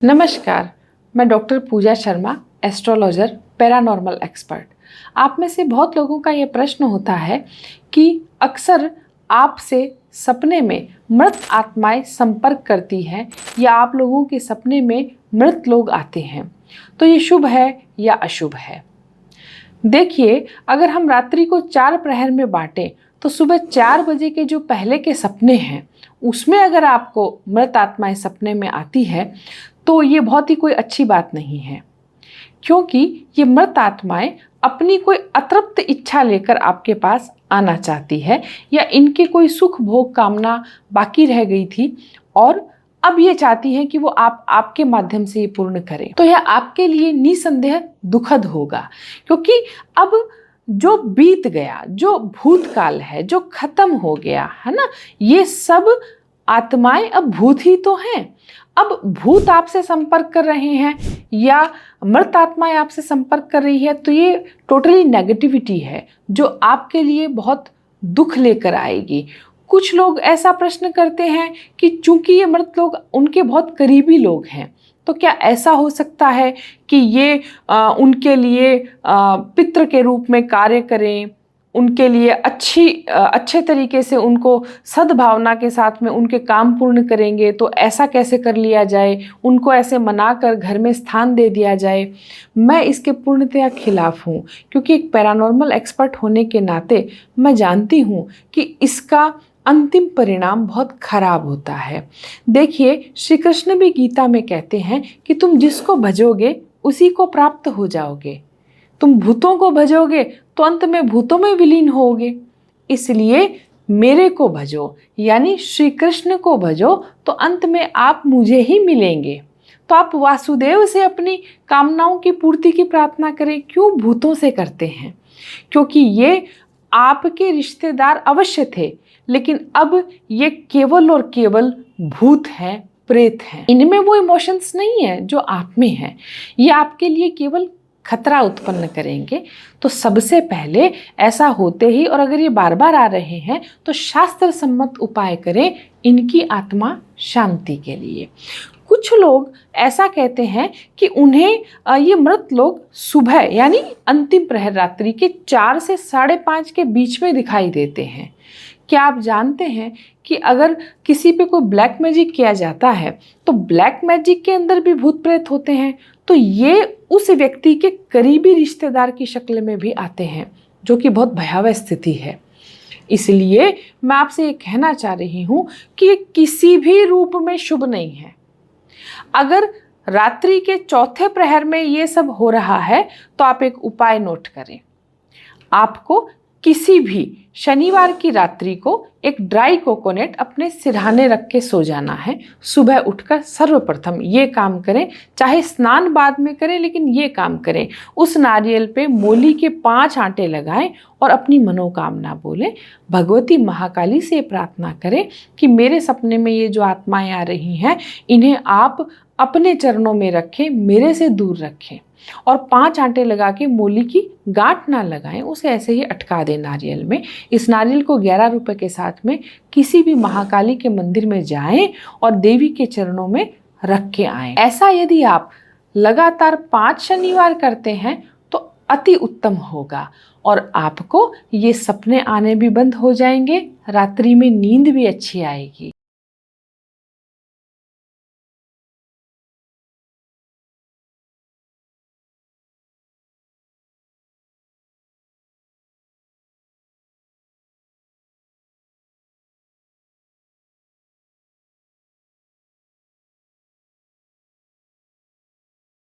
नमस्कार, मैं डॉक्टर पूजा Sharma, astrologer, paranormal expert. आप में से बहुत लोगों का ये प्रश्न होता है कि अक्सर आपसे सपने में मृत आत्माएं संपर्क करती हैं या आप लोगों के सपने में मृत लोग आते हैं, तो ये शुभ है या अशुभ है। देखिए, अगर हम रात्रि को 4 प्रहर में बांटें तो सुबह 4 बजे के जो पहले के सपने हैं उसमें अगर आपको मृत आत्माएं सपने में आती है तो ये बहुत ही कोई अच्छी बात नहीं है, क्योंकि ये मृत आत्माएं अपनी कोई अतृप्त इच्छा लेकर आपके पास आना चाहती है या इनके कोई सुख भोग कामना बाकी रह गई थी और अब ये चाहती हैं कि वो आपके माध्यम से ये पूर्ण करें। तो यह आपके लिए निसंदेह दुखद होगा, क्योंकि अब जो बीत गया, जो भूतकाल है, जो खत्म हो गया है ना, ये सब आत्माएं अब भूत ही तो हैं। अब भूत आपसे संपर्क कर रहे हैं या मृत आत्माएं आपसे संपर्क कर रही है तो ये टोटली नेगेटिविटी है जो आपके लिए बहुत दुख लेकर आएगी। कुछ लोग ऐसा प्रश्न करते हैं कि चूंकि ये मृत लोग उनके बहुत करीबी लोग हैं, तो क्या ऐसा हो सकता है कि ये उनके लिए पितृ के रूप में कार्य करें, उनके लिए अच्छे तरीके से उनको सद्भावना के साथ में उनके काम पूर्ण करेंगे, तो ऐसा कैसे कर लिया जाए, उनको ऐसे मनाकर घर में स्थान दे दिया जाए। मैं इसके पूर्णतया खिलाफ हूँ, क्योंकि एक पैरानॉर्मल एक्सपर्ट होने के नाते मैं जानती हूँ कि इसका अंतिम परिणाम बहुत खराब होता है। देखिए, श्री कृष्ण भी गीता में कहते हैं कि तुम जिसको भजोगे उसी को प्राप्त हो जाओगे। तुम भूतों को भजोगे तो अंत में भूतों में विलीन होगे। इसलिए मेरे को भजो, यानी श्री कृष्ण को भजो, तो अंत में आप मुझे ही मिलेंगे। तो आप वासुदेव से अपनी कामनाओं की पूर्ति की प्रार्थना करें, क्यों भूतों से करते हैं? क्योंकि ये आपके रिश्तेदार अवश्य थे, लेकिन अब ये केवल और केवल भूत हैं, प्रेत हैं। इनमें वो इमोशंस नहीं है जो आप में है। ये आपके लिए केवल खतरा उत्पन्न करेंगे। तो सबसे पहले ऐसा होते ही, और अगर ये बार बार आ रहे हैं, तो शास्त्र सम्मत उपाय करें इनकी आत्मा शांति के लिए। कुछ लोग ऐसा कहते हैं कि उन्हें ये मृत लोग सुबह यानी अंतिम प्रहर रात्रि के 4 से 5:30 के बीच में दिखाई देते हैं। क्या आप जानते हैं कि अगर किसी पे कोई ब्लैक मैजिक किया जाता है तो ब्लैक मैजिक के अंदर भी भूत प्रेत होते हैं, तो ये उस व्यक्ति के करीबी रिश्तेदार की शक्ल में भी आते हैं, जो कि बहुत भयावह स्थिति है। इसलिए मैं आपसे ये कहना चाह रही हूँ कि ये किसी भी रूप में शुभ नहीं है। अगर रात्रि के 4थे प्रहर में ये सब हो रहा है तो आप एक उपाय नोट करें। आपको किसी भी शनिवार की रात्रि को एक ड्राई कोकोनट अपने सिरहाने रख के सो जाना है। सुबह उठकर सर्वप्रथम ये काम करें, चाहे स्नान बाद में करें, लेकिन ये काम करें। उस नारियल पे मोली के 5 आंटे लगाएं और अपनी मनोकामना बोलें। भगवती महाकाली से प्रार्थना करें कि मेरे सपने में ये जो आत्माएं आ रही हैं, इन्हें आप अपने चरणों में रखें, मेरे से दूर रखें, और 5 आंटे लगा के मोली की गांठ ना लगाएं, उसे ऐसे ही अटका दें नारियल में। इस नारियल को 11 रुपए के साथ में किसी भी महाकाली के मंदिर में जाएं और देवी के चरणों में रख के आएं। ऐसा यदि आप लगातार 5 शनिवार करते हैं तो अति उत्तम होगा और आपको ये सपने आने भी बंद हो जाएंगे, रात्रि में नींद भी अच्छी आएगी।